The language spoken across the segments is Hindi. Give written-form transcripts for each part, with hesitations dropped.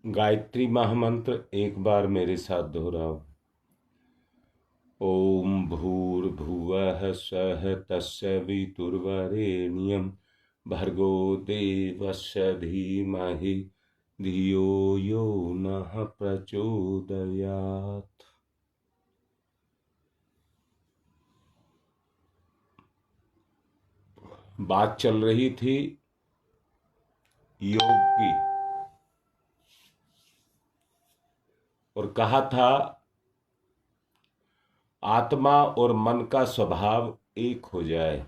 गायत्री महामंत्र एक बार मेरे साथ दोहराओ। ओम भूर्भुवः स्वः तस्य वितुर्वरेण्यं भर्गो देवस्य धीमहि धियो यो नः प्रचोदयात्। बात चल रही थी योग की और कहा था आत्मा और मन का स्वभाव एक हो जाए,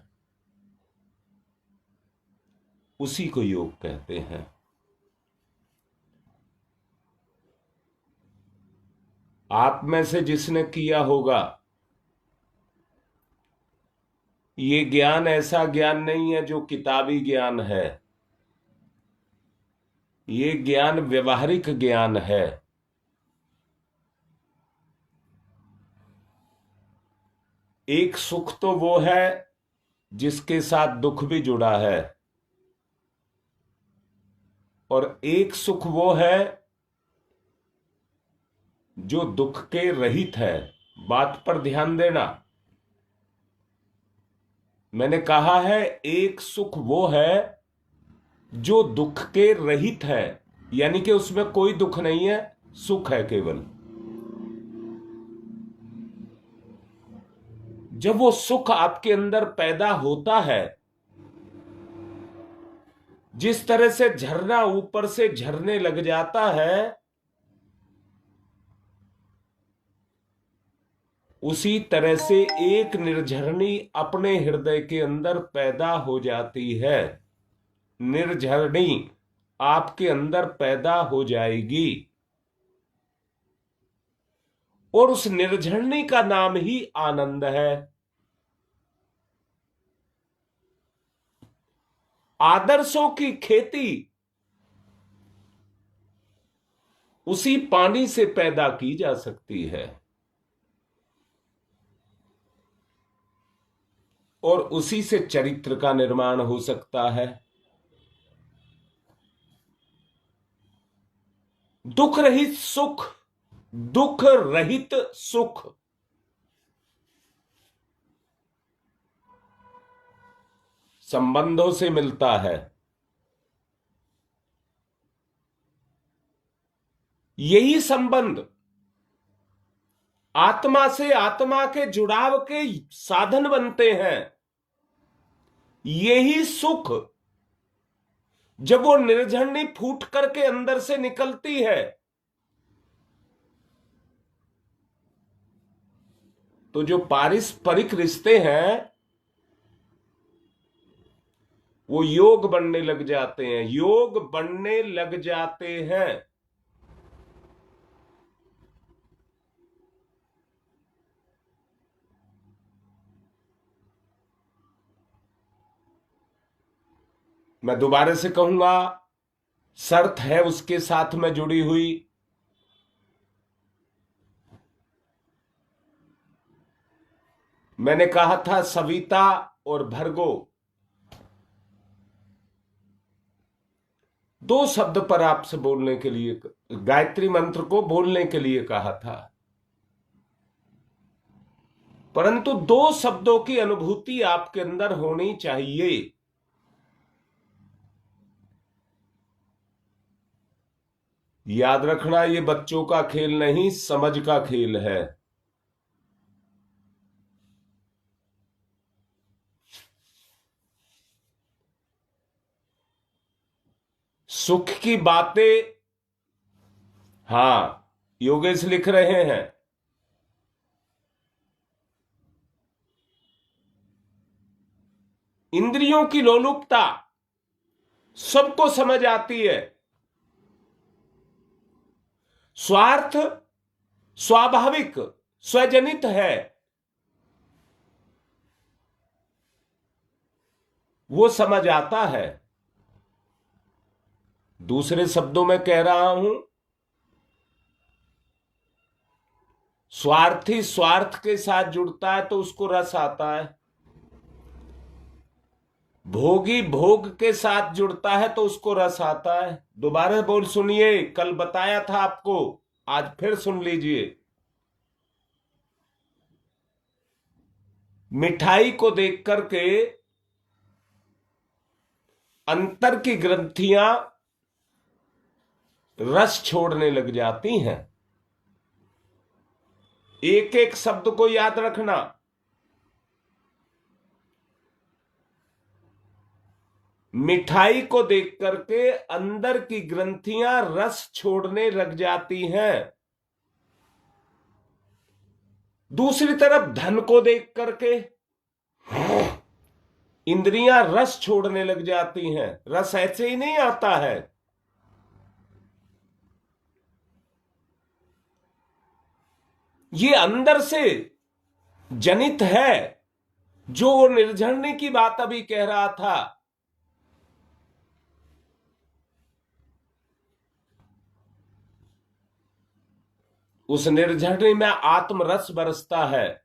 उसी को योग कहते हैं। आप में से जिसने किया होगा, ये ज्ञान ऐसा ज्ञान नहीं है जो किताबी ज्ञान है, ये ज्ञान व्यवहारिक ज्ञान है। एक सुख तो वो है जिसके साथ दुख भी जुड़ा है, और एक सुख वो है जो दुख के रहित है। बात पर ध्यान देना, मैंने कहा है एक सुख वो है जो दुख के रहित है, यानी कि उसमें कोई दुख नहीं है, सुख है केवल। जब वो सुख आपके अंदर पैदा होता है, जिस तरह से झरना ऊपर से झरने लग जाता है, उसी तरह से एक निर्झरणी अपने हृदय के अंदर पैदा हो जाती है। निर्झरणी आपके अंदर पैदा हो जाएगी और उस निर्झरणी का नाम ही आनंद है। आदर्शों की खेती उसी पानी से पैदा की जा सकती है और उसी से चरित्र का निर्माण हो सकता है। दुख रहित सुख, दुख रहित सुख संबंधों से मिलता है। यही संबंध आत्मा से आत्मा के जुड़ाव के साधन बनते हैं। यही सुख जब वो निर्झरणी फूट करके अंदर से निकलती है, तो जो पारस्परिक रिश्ते हैं वो योग बनने लग जाते हैं, योग बनने लग जाते हैं। मैं दोबारा से कहूंगा, शर्त है उसके साथ में जुड़ी हुई। मैंने कहा था सविता और भर्गो, दो शब्द पर आपसे बोलने के लिए, गायत्री मंत्र को बोलने के लिए कहा था, परंतु दो शब्दों की अनुभूति आपके अंदर होनी चाहिए। याद रखना, ये बच्चों का खेल नहीं, समझ का खेल है। सुख की बातें, हां, योगेश लिख रहे हैं, इंद्रियों की लोलुपता सबको समझ आती है। स्वार्थ स्वाभाविक स्वजनित है, वो समझ आता है। दूसरे शब्दों में कह रहा हूं, स्वार्थी स्वार्थ के साथ जुड़ता है तो उसको रस आता है। भोगी भोग के साथ जुड़ता है तो उसको रस आता है। दोबारा बोल सुनिए, कल बताया था आपको, आज फिर सुन लीजिए। मिठाई को देख करके अंतर की ग्रंथियां रस छोड़ने लग जाती हैं। एक एक शब्द को याद रखना। मिठाई को देख करके अंदर की ग्रंथियां रस छोड़ने लग जाती हैं। दूसरी तरफ धन को देख करके इंद्रियां रस छोड़ने लग जाती हैं। रस ऐसे ही नहीं आता है। ये अंदर से जनित है। जो वो निर्झरने की बात अभी कह रहा था, उस निर्झरने में आत्मरस बरसता है।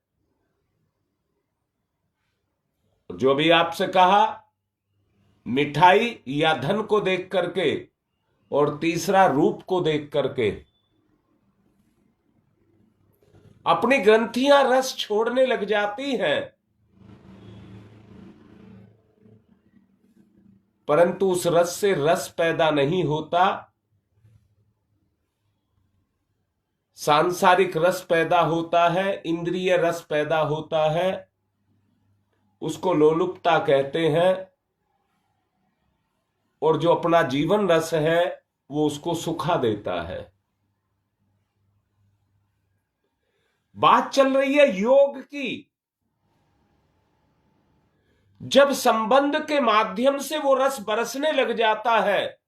जो भी आपसे कहा, मिठाई या धन को देख करके, और तीसरा रूप को देख करके अपनी ग्रंथियां रस छोड़ने लग जाती हैं। परंतु उस रस से रस पैदा नहीं होता, सांसारिक रस पैदा होता है, इंद्रिय रस पैदा होता है। उसको लोलुपता कहते हैं। और जो अपना जीवन रस है वो उसको सुखा देता है। बात चल रही है योग की। जब संबंध के माध्यम से वो रस बरसने लग जाता है,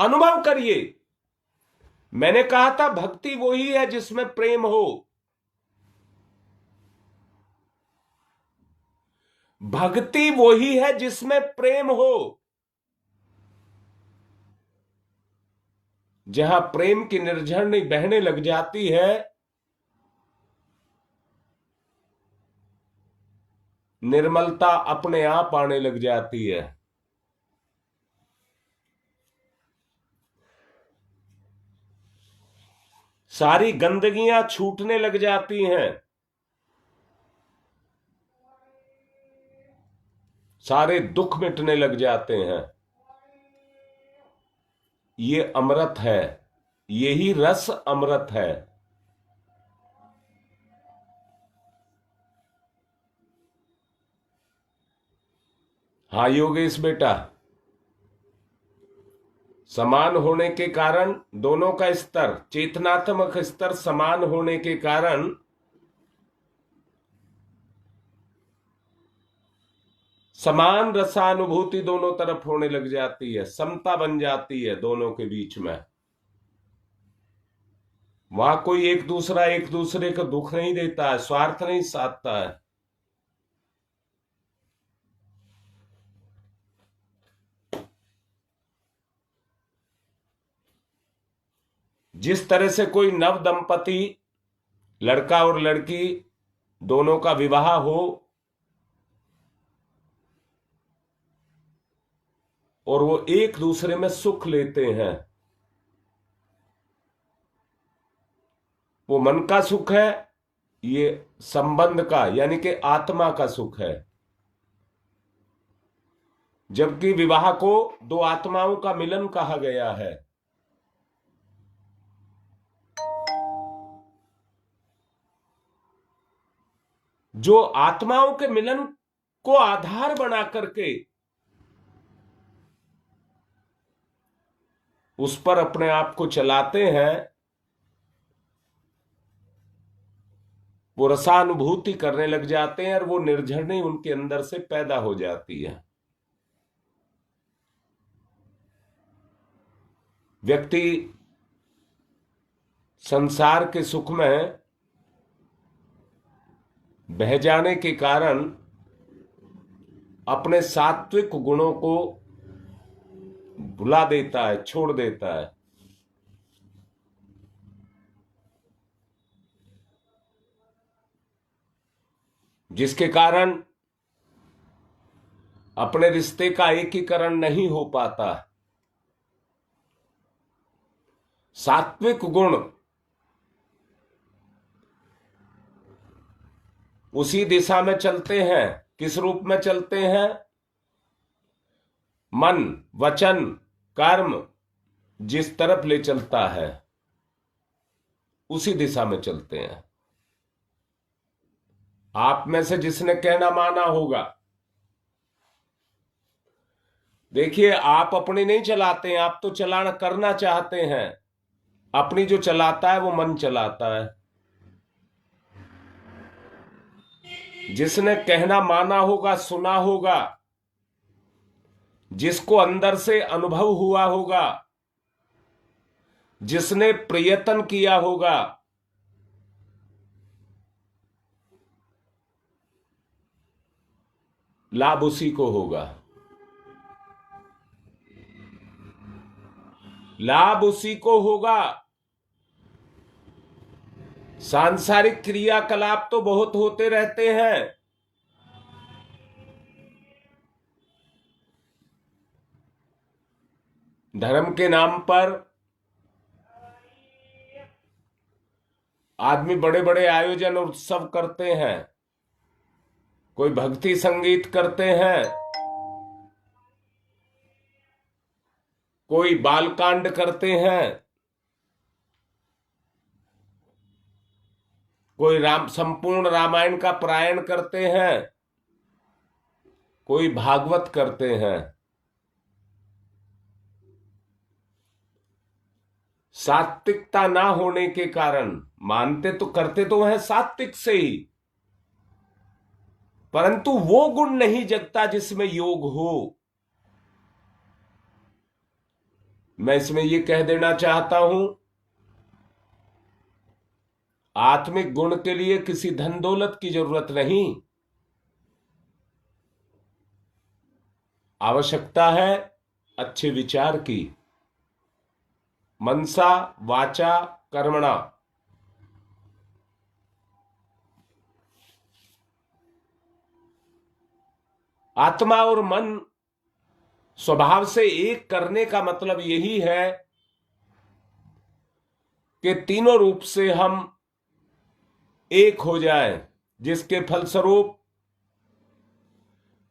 अनुभव करिए। मैंने कहा था भक्ति वही है जिसमें प्रेम हो। भक्ति वही है जिसमें प्रेम हो। जहां प्रेम की निर्झरनी बहने लग जाती है, निर्मलता अपने आप आने लग जाती है। सारी गंदगियां छूटने लग जाती हैं। सारे दुख मिटने लग जाते हैं। ये अमृत है। यही रस अमृत है। हाँ योगेश बेटा, समान होने के कारण दोनों का स्तर, चेतनात्मक स्तर समान होने के कारण समान रसानुभूति दोनों तरफ होने लग जाती है। समता बन जाती है दोनों के बीच में। वहां कोई एक दूसरे को दुख नहीं देता है, स्वार्थ नहीं साधता है। जिस तरह से कोई नव दंपति, लड़का और लड़की दोनों का विवाह हो और वो एक दूसरे में सुख लेते हैं, वो मन का सुख है, ये संबंध का यानी कि आत्मा का सुख है। जबकि विवाह को दो आत्माओं का मिलन कहा गया है। जो आत्माओं के मिलन को आधार बना करके उस पर अपने आप को चलाते हैं, वो रसानुभूति करने लग जाते हैं और वो निर्झरनी उनके अंदर से पैदा हो जाती है। व्यक्ति संसार के सुख में बह जाने के कारण अपने सात्विक गुणों को भुला देता है, छोड़ देता है। जिसके कारण अपने रिश्ते का एकीकरण नहीं हो पाता। सात्विक गुण उसी दिशा में चलते हैं। किस रूप में चलते हैं? मन, वचन, कर्म जिस तरफ ले चलता है उसी दिशा में चलते हैं। आप में से जिसने कहना माना होगा, देखिए आप अपनी नहीं चलाते हैं, आप तो चलाना करना चाहते हैं। अपनी जो चलाता है वो मन चलाता है। जिसने कहना माना होगा, सुना होगा, जिसको अंदर से अनुभव हुआ होगा, जिसने प्रयत्न किया होगा, लाभ उसी को होगा। लाभ उसी को होगा। सांसारिक क्रियाकलाप तो बहुत होते रहते हैं। धर्म के नाम पर आदमी बड़े बड़े आयोजन और उत्सव करते हैं। कोई भक्ति संगीत करते हैं, कोई बालकांड करते हैं, कोई संपूर्ण रामायण का पारायण करते हैं, कोई भागवत करते हैं। सात्विकता ना होने के कारण मानते तो करते तो वह सात्विक से ही, परंतु वो गुण नहीं जगता जिसमें योग हो। मैं इसमें यह कह देना चाहता हूं, आत्मिक गुण के लिए किसी धन दौलत की जरूरत नहीं। आवश्यकता है अच्छे विचार की। मनसा वाचा कर्मणा। आत्मा और मन स्वभाव से एक करने का मतलब यही है कि तीनों रूप से हम एक हो जाएं, जिसके फलस्वरूप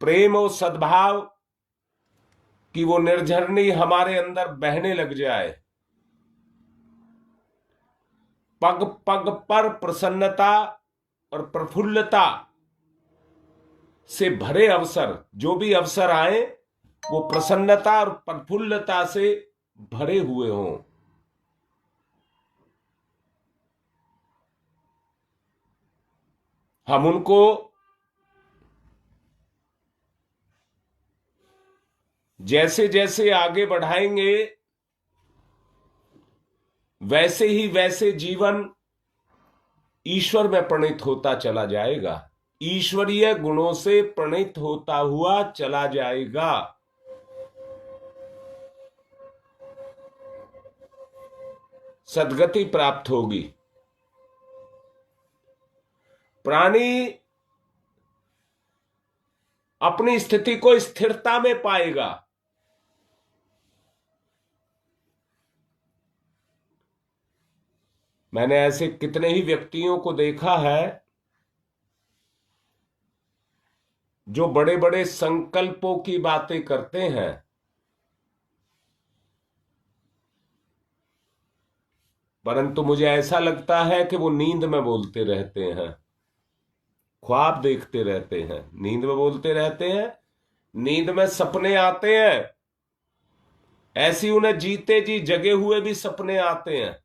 प्रेम और सद्भाव की वो निर्झरनी हमारे अंदर बहने लग जाए। पग पग पर प्रसन्नता और प्रफुल्लता से भरे अवसर, जो भी अवसर आए वो प्रसन्नता और प्रफुल्लता से भरे हुए हों। हम उनको जैसे जैसे आगे बढ़ाएंगे वैसे ही वैसे जीवन ईश्वर में प्रणीत होता चला जाएगा, ईश्वरीय गुणों से प्रणीत होता हुआ चला जाएगा। सद्गति प्राप्त होगी। प्राणी अपनी स्थिति को स्थिरता में पाएगा। मैंने ऐसे कितने ही व्यक्तियों को देखा है जो बड़े बड़े संकल्पों की बातें करते हैं, परंतु मुझे ऐसा लगता है कि वो नींद में बोलते रहते हैं, ख्वाब देखते रहते हैं। नींद में बोलते रहते हैं, नींद में सपने आते हैं, ऐसी उन्हें जीते जी जगे हुए भी सपने आते हैं,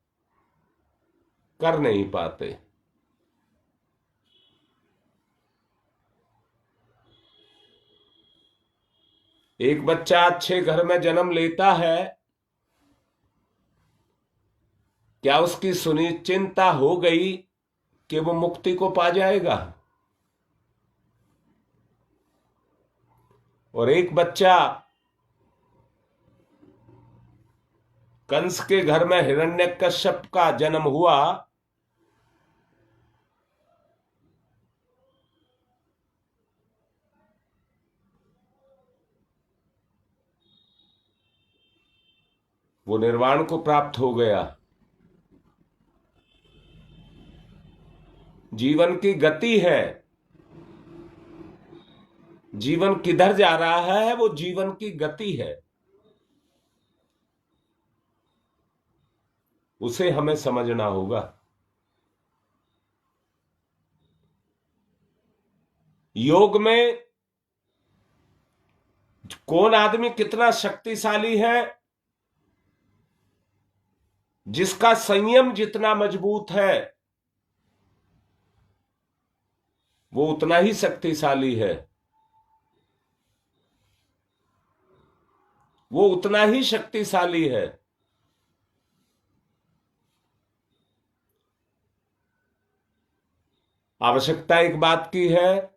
कर नहीं पाते। एक बच्चा अच्छे घर में जन्म लेता है, क्या उसकी सुनिश्चिंता हो गई कि वो मुक्ति को पा जाएगा? और एक बच्चा कंस के घर में हिरण्यकश्यप का जन्म हुआ, वो निर्वाण को प्राप्त हो गया। जीवन की गति है, जीवन किधर जा रहा है, वो जीवन की गति है, उसे हमें समझना होगा। योग में कौन आदमी कितना शक्तिशाली है, जिसका संयम जितना मजबूत है वो उतना ही शक्तिशाली है, वो उतना ही शक्तिशाली है। आवश्यकता एक बात की है,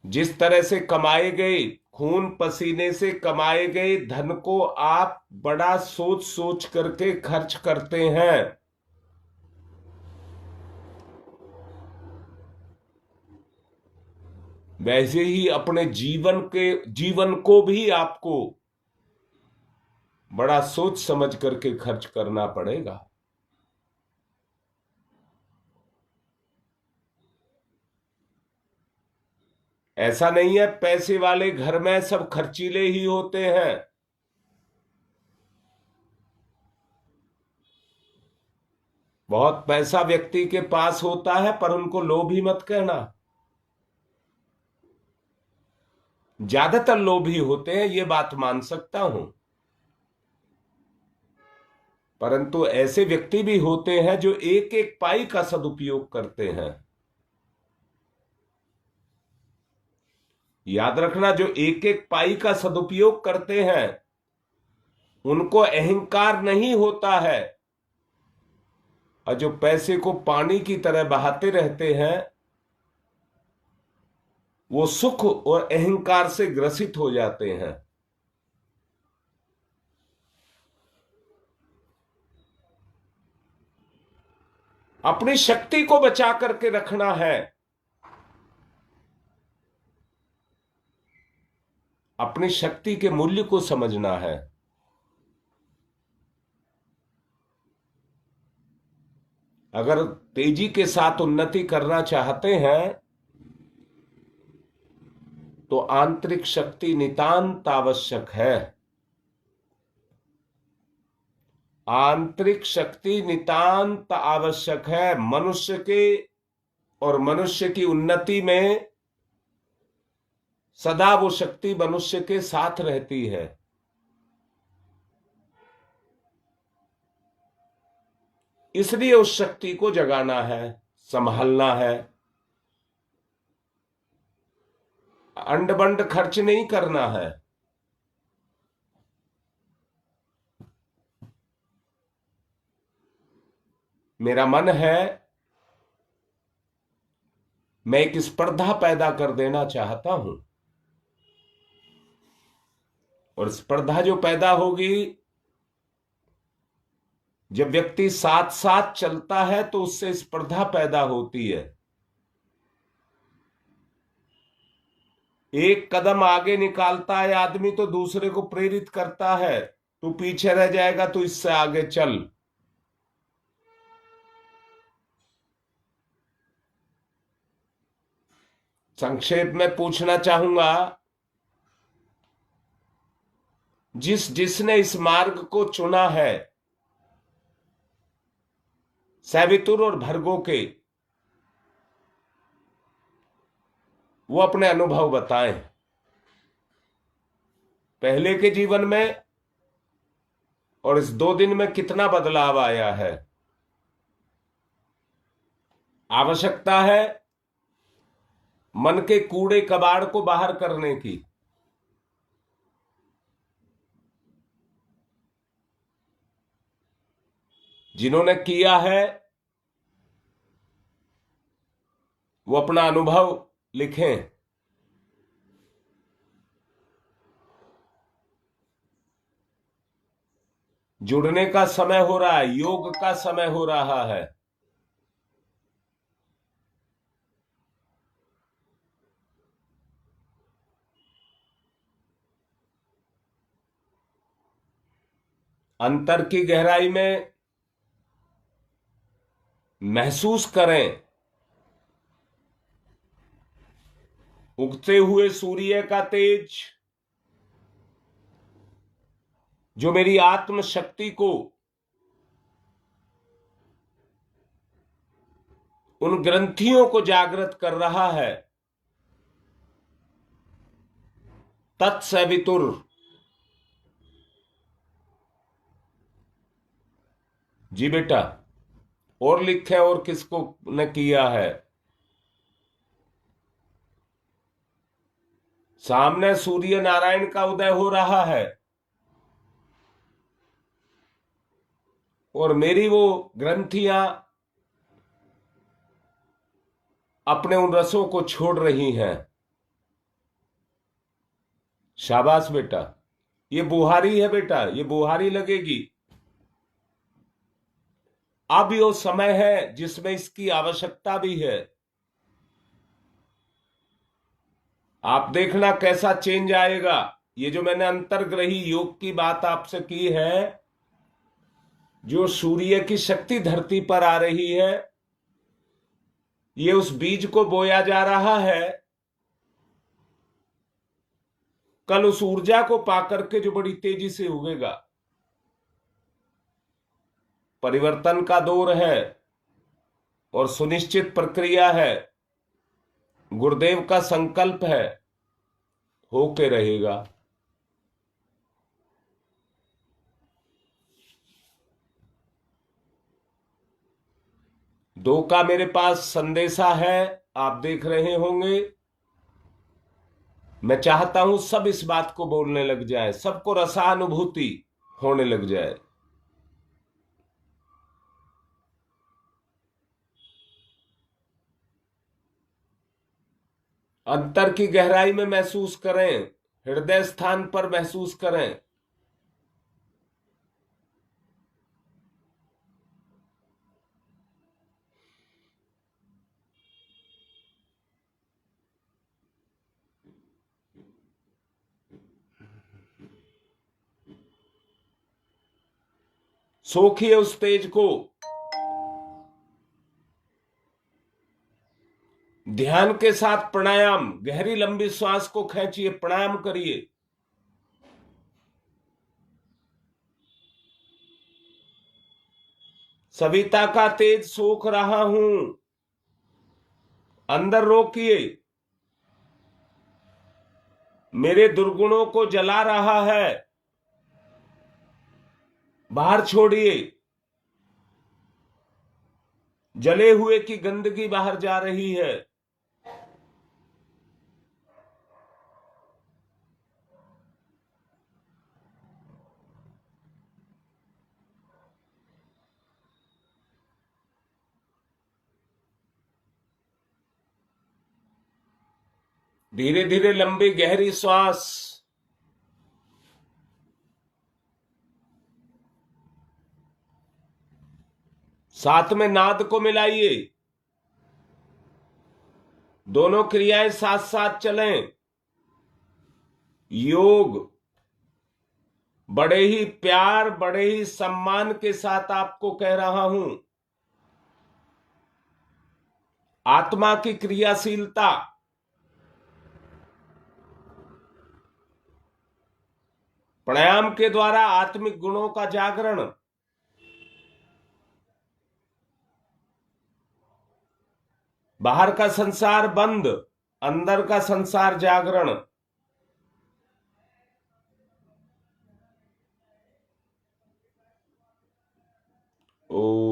जिस तरह से कमाए गए खून पसीने से कमाए गए धन को आप बड़ा सोच सोच करके खर्च करते हैं, वैसे ही अपने जीवन को भी आपको बड़ा सोच समझ करके खर्च करना पड़ेगा। ऐसा नहीं है पैसे वाले घर में सब खर्चीले ही होते हैं। बहुत पैसा व्यक्ति के पास होता है पर उनको लोभी मत कहना। ज्यादातर लोभी होते हैं, ये बात मान सकता हूं, परंतु ऐसे व्यक्ति भी होते हैं जो एक एक पाई का सदुपयोग करते हैं। याद रखना, जो एक एक पाई का सदुपयोग करते हैं उनको अहंकार नहीं होता है, और जो पैसे को पानी की तरह बहाते रहते हैं वो सुख और अहंकार से ग्रसित हो जाते हैं। अपनी शक्ति को बचा करके रखना है, अपनी शक्ति के मूल्य को समझना है। अगर तेजी के साथ उन्नति करना चाहते हैं तो आंतरिक शक्ति नितांत आवश्यक है। आंतरिक शक्ति नितांत आवश्यक है मनुष्य के, और मनुष्य की उन्नति में सदा वो शक्ति मनुष्य के साथ रहती है। इसलिए उस शक्ति को जगाना है, संभालना है, अंड बंड खर्च नहीं करना है। मेरा मन है मैं एक स्पर्धा पैदा कर देना चाहता हूं, और स्पर्धा जो पैदा होगी, जब व्यक्ति साथ साथ चलता है तो उससे स्पर्धा पैदा होती है। एक कदम आगे निकालता है आदमी तो दूसरे को प्रेरित करता है, तू पीछे रह जाएगा तो इससे आगे चल। संक्षेप में पूछना चाहूंगा, जिसने इस मार्ग को चुना है, सैवितुर और भर्गो के, वो अपने अनुभव बताएं पहले के जीवन में, और इस 2 दिन में कितना बदलाव आया है। आवश्यकता है मन के कूड़े कबाड़ को बाहर करने की। जिन्होंने किया है वो अपना अनुभव लिखें। जुड़ने का समय हो रहा है, योग का समय हो रहा है। अंतर की गहराई में महसूस करें उगते हुए सूर्य का तेज, जो मेरी आत्म शक्ति को, उन ग्रंथियों को जागृत कर रहा है। तत्सवितुर। जी बेटा, और लिखे और किसको न किया है। सामने सूर्य नारायण का उदय हो रहा है और मेरी वो ग्रंथियां अपने उन रसों को छोड़ रही हैं। शाबाश बेटा, ये बुहारी है बेटा, ये बुहारी लगेगी। अब यो समय है जिसमें इसकी आवश्यकता भी है। आप देखना कैसा चेंज आएगा। ये जो मैंने अंतर्ग्रही योग की बात आपसे की है, जो सूर्य की शक्ति धरती पर आ रही है, ये उस बीज को बोया जा रहा है। कल उस ऊर्जा को पाकर के जो बड़ी तेजी से उगेगा। परिवर्तन का दौर है और सुनिश्चित प्रक्रिया है। गुरुदेव का संकल्प है, होके रहेगा। दो का मेरे पास संदेशा है, आप देख रहे होंगे। मैं चाहता हूं सब इस बात को बोलने लग जाए, सबको रसानुभूति होने लग जाए। अंतर की गहराई में महसूस करें, हृदय स्थान पर महसूस करें। सोखिए उस तेज को। ध्यान के साथ प्राणायाम, गहरी लंबी श्वास को खींचिए, प्राणायाम करिए। सविता का तेज सोख रहा हूं, अंदर रोकिए। मेरे दुर्गुणों को जला रहा है, बाहर छोड़िए। जले हुए की गंदगी बाहर जा रही है। धीरे धीरे लंबी गहरी श्वास। साथ में नाद को मिलाइए। दोनों क्रियाएं साथ साथ चलें। योग बड़े ही प्यार, बड़े ही सम्मान के साथ आपको कह रहा हूं। आत्मा की क्रियाशीलता, प्राणायाम के द्वारा आत्मिक गुणों का जागरण। बाहर का संसार बंद, अंदर का संसार जागरण। ओ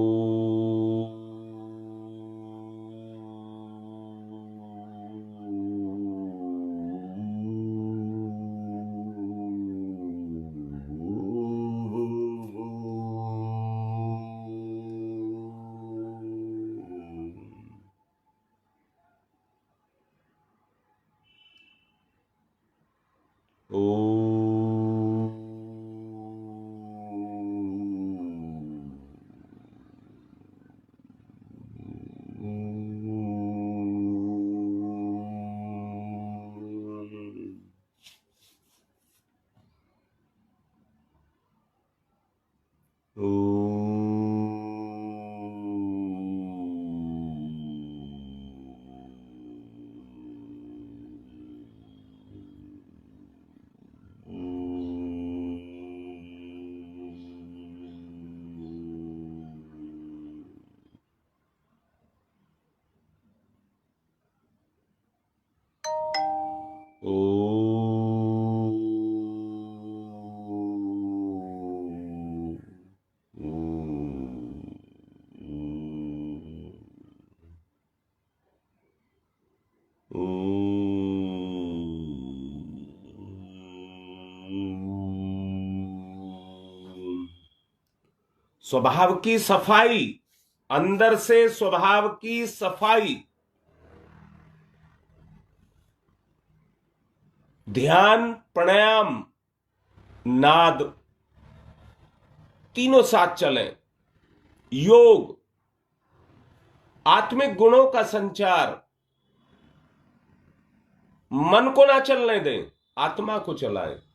स्वभाव की सफाई, अंदर से स्वभाव की सफाई, ध्यान, प्राणायाम, नाद तीनों साथ चलें। योग, आत्मिक गुणों का संचार, मन को ना चलने दें, आत्मा को चलाएं।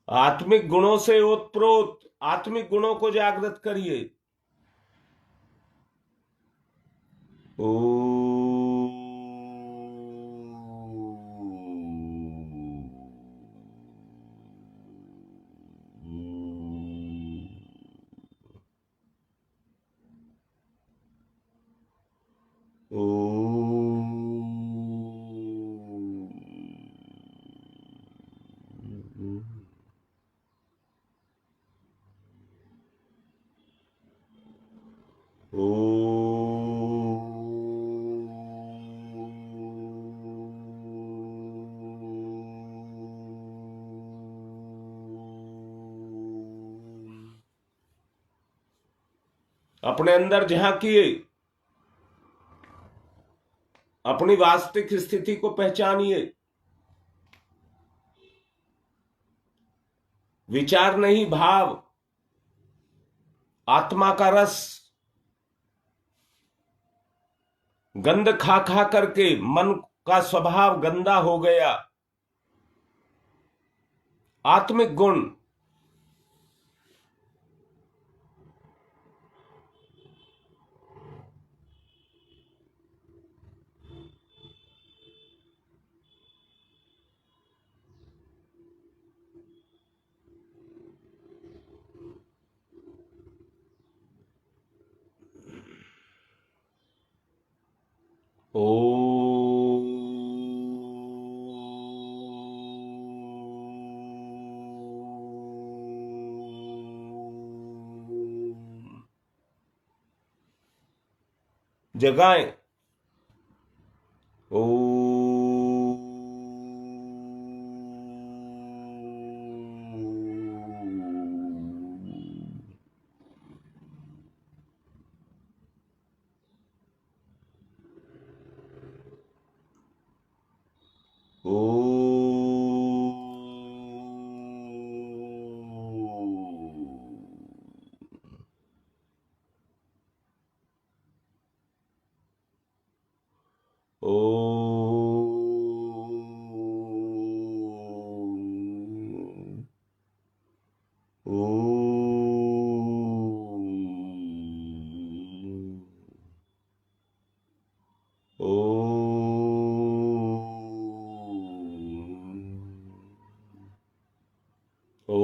आत्मिक गुणों से ओतप्रोत आत्मिक गुणों को जागृत करिए। ओ अपने अंदर झांकिए, अपनी वास्तविक स्थिति को पहचानिए। विचार नहीं, भाव, आत्मा का रस। गंध खा खा करके मन का स्वभाव गंदा हो गया। आत्मिक गुण, ओ जगाएं। ओ ओ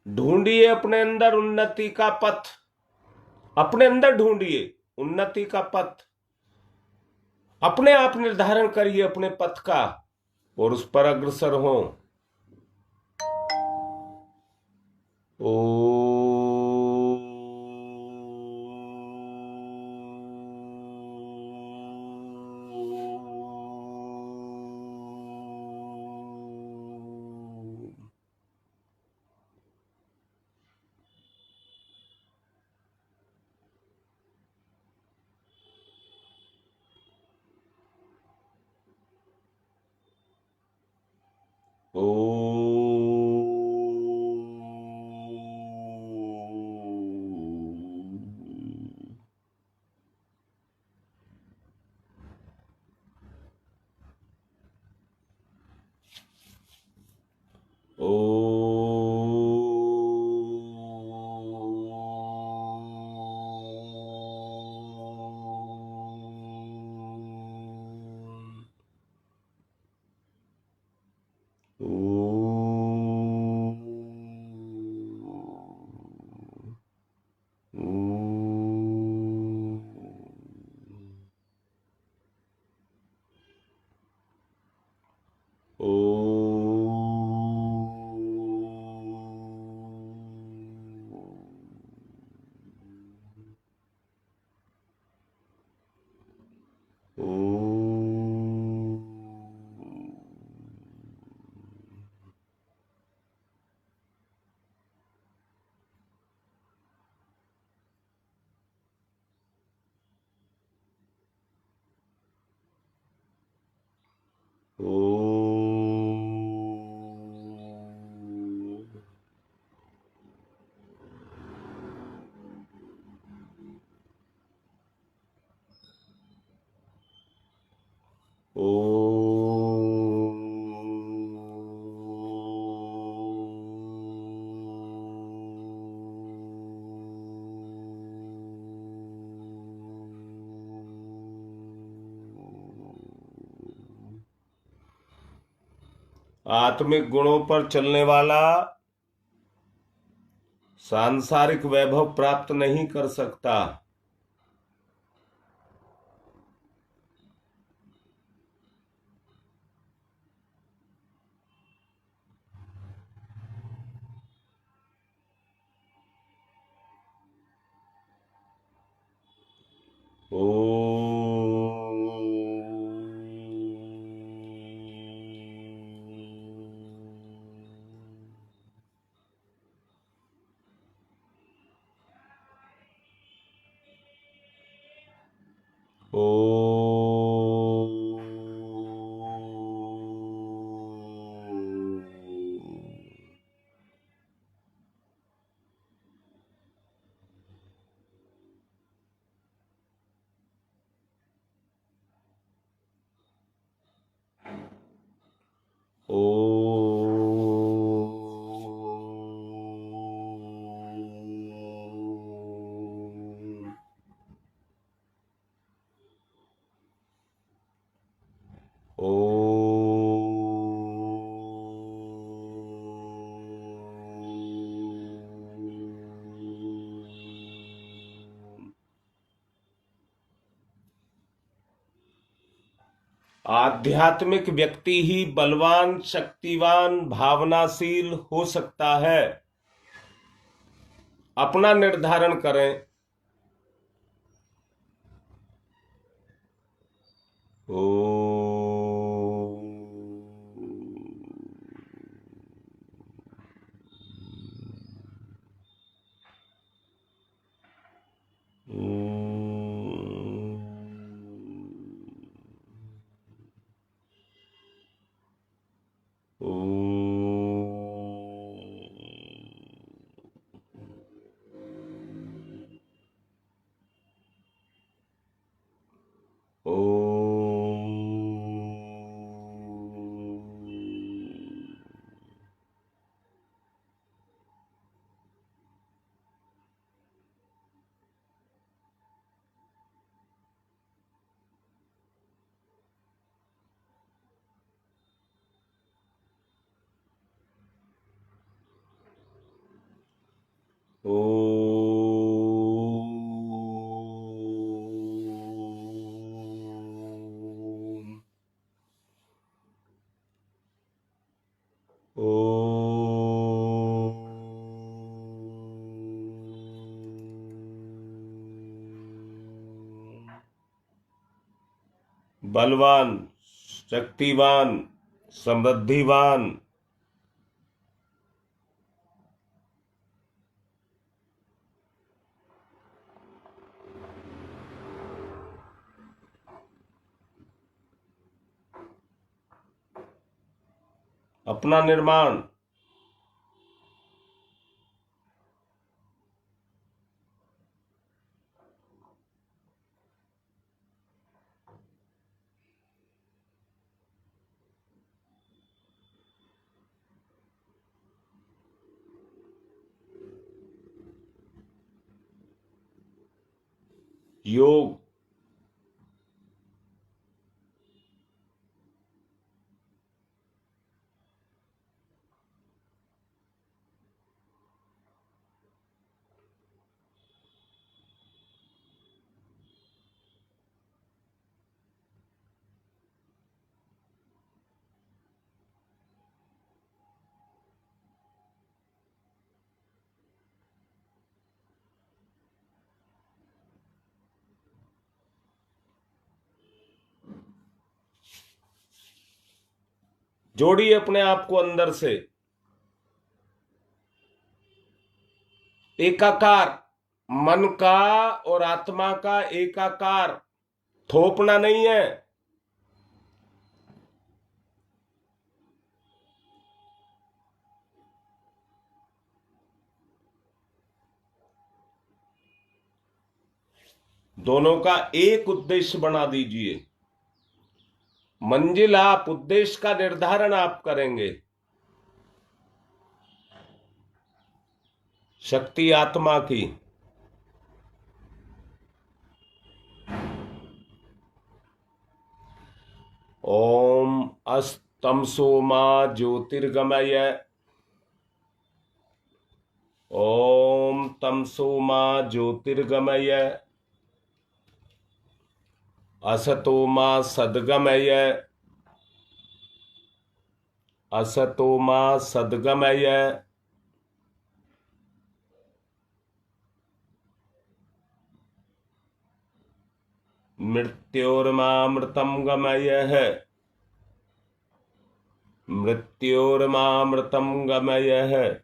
ढूंढिए अपने अंदर उन्नति का पथ, अपने अंदर ढूंढिए उन्नति का पथ, अपने आप निर्धारण करिए अपने पथ का और उस पर अग्रसर हो। ओ ओ ओ आत्मिक गुणों पर चलने वाला सांसारिक वैभव प्राप्त नहीं कर सकता। ओ ओ ओ ओ आध्यात्मिक व्यक्ति ही बलवान, शक्तिवान, भावनाशील हो सकता है। अपना निर्धारण करें। ओ ओ ओ बलवान, शक्तिवान, समृद्धिवान, अपना निर्माण, योग, जोड़िए अपने आप को अंदर से। एकाकार, मन का और आत्मा का एकाकार, थोपना नहीं है। दोनों का एक उद्देश्य बना दीजिए। मंजिल आप, उद्देश्य का निर्धारण आप करेंगे। शक्ति आत्मा की, ओम अस्तमसो मा ज्योतिर्गमय, ओम तमसो मा ज्योतिर्गमय, असतो मा सद्गमय, असतो मा सद्गमय, मृत्योर्मामृतम गमय, मृत्योर्मामृतम गमय।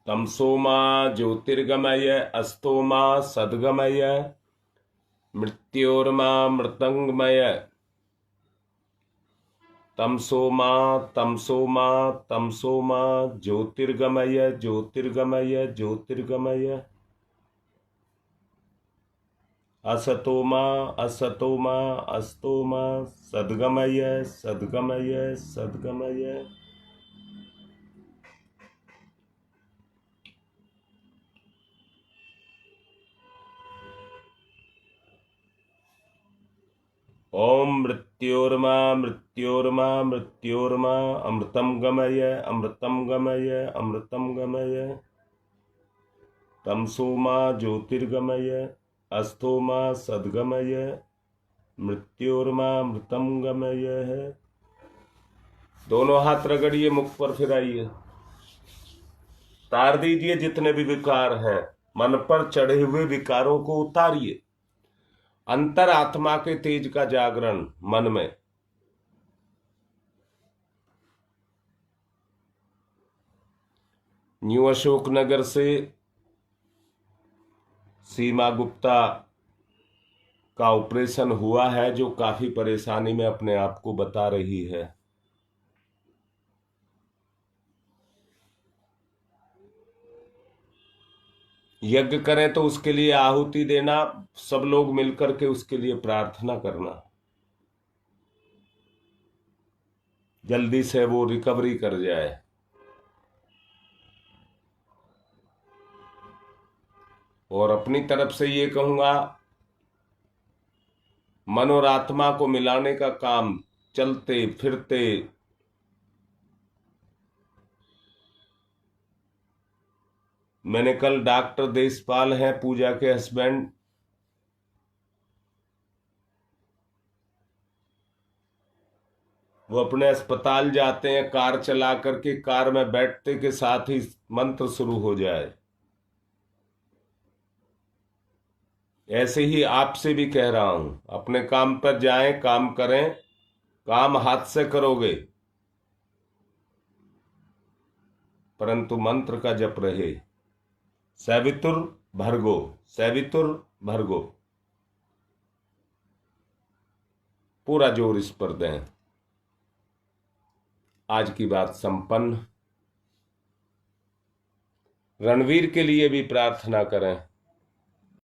तमसो मा ज्योतिर्गमय, अस्तो मा सद्गमय, मृत्योर्मामृतंगमय। तमसो मा तमसो मा ज्योतिर्गमय, ज्योतिर्गमय, ज्योतिर्गमय। असतो मा अस्तो मा सद्गमय, सद्गमय, सद्गमय। ओम मृत्योर्मा मृत्योर्मा मृत्योर्मा, अमृतम गमय, अमृतम गमय, अमृतम गमय। तमसो मा ज्योतिर्गमय, अस्थो मा सद्गमय, मृत्योर्मा मृतम गमय है। दोनों हाथ रगड़िए, मुख पर फिराइए, तार दीजिए जितने भी विकार हैं। मन पर चढ़े हुए विकारों को उतारिए। अंतर आत्मा के तेज का जागरण मन में। न्यू अशोकनगर से सीमा गुप्ता का ऑपरेशन हुआ है, जो काफी परेशानी में अपने आप को बता रही है। यज्ञ करें तो उसके लिए आहुति देना, सब लोग मिलकर के उसके लिए प्रार्थना करना, जल्दी से वो रिकवरी कर जाए। और अपनी तरफ से ये कहूंगा, मन और आत्मा को मिलाने का काम चलते फिरते मैंने कल डॉक्टर देशपाल हैं, पूजा के हस्बैंड, वो अपने अस्पताल जाते हैं कार चला करके, कार में बैठते के साथ ही मंत्र शुरू हो जाए। ऐसे ही आपसे भी कह रहा हूं, अपने काम पर जाएं, काम करें, काम हाथ से करोगे परंतु मंत्र का जप रहे। सवितुर भर्गो, सवितुर भर्गो, पूरा जोर इस पर दें। आज की बात संपन्न। रणवीर के लिए भी प्रार्थना करें।